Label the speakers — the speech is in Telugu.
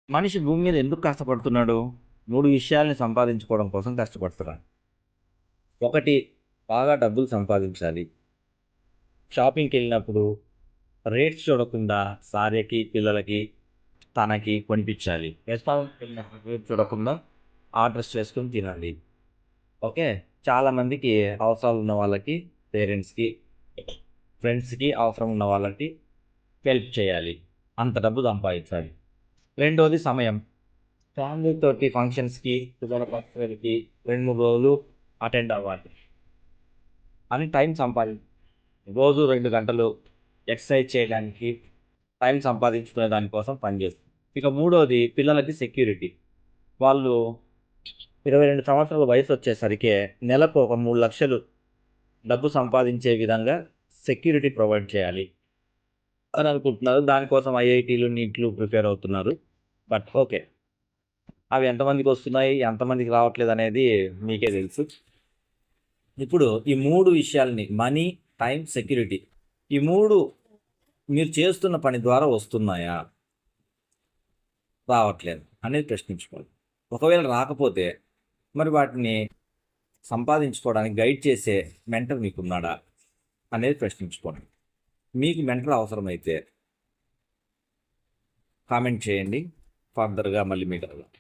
Speaker 1: మనిషి భూమి మీద ఎందుకు కష్టపడుతున్నాడు? 3 విషయాల్ని సంపాదించుకోవడం కోసం కష్టపడుతున్నాడు. ఒకటి, బాగా డబ్బులు సంపాదించాలి. షాపింగ్‌కెళ్ళినప్పుడు రేట్స్ చూడకుండా భార్యకి, పిల్లలకి, తనకి కొనిపించాలి. రెస్టారెంట్‌కెళ్ళినప్పుడు రేట్ చూడకుండా ఆర్డర్స్ చేసుకొని తినాలి. ఓకే. చాలామందికి అవసరాలు ఉన్న వాళ్ళకి, పేరెంట్స్‌కి, ఫ్రెండ్స్‌కి అవసరం ఉన్న వాళ్ళకి హెల్ప్ చేయాలి. అంత డబ్బు సంపాదించాలి. రెండోది సమయం. ఫ్యామిలీ తోటి ఫంక్షన్స్‌కి, పిల్లల బర్త్‌డేలకి 2, 3 రోజులు అటెండ్ అవ్వాలి. అని టైం రోజు 2 గంటలు ఎక్సర్సైజ్ చేయడానికి టైం సంపాదించుకునే దానికోసం పనిచేస్తుంది. ఇక మూడోది పిల్లలకి సెక్యూరిటీ. వాళ్ళు 22 సంవత్సరాల వయసొచ్చేసరికే నెలకు ఒక 3,00,000 డబ్బు సంపాదించే విధంగా సెక్యూరిటీ ప్రొవైడ్ చేయాలి అని అనుకుంటున్నారు. దానికోసం ఐఐటీలు, నీట్‌లు ప్రిపేర్ అవుతున్నారు. But okay. అవి ఎంతమందికొస్తున్నాయి, ఎంతమందికి రావట్లేదనేది మీకే తెలుసు. ఇప్పుడు ఈ 3 విషయాల్ని మనీ, టైమ్, సెక్యూరిటీ ఈ 3 మీరు చేస్తున్న పని ద్వారా వస్తున్నాయా? రావట్లేదు అనేది ప్రశ్నించుకోవాలి. ఒకవేళ రాకపోతే మరి వాటిని సంపాదించుకోవడానికి గైడ్ చేసే మెంటర్ మీకున్నాడా? అనేది ప్రశ్నించుకోండి. మీకు మెంటర్ అవసరమైతే కామెంట్ చేయండి. ఫర్దర్‌గా మళ్ళీ మీట్ అవుదాం.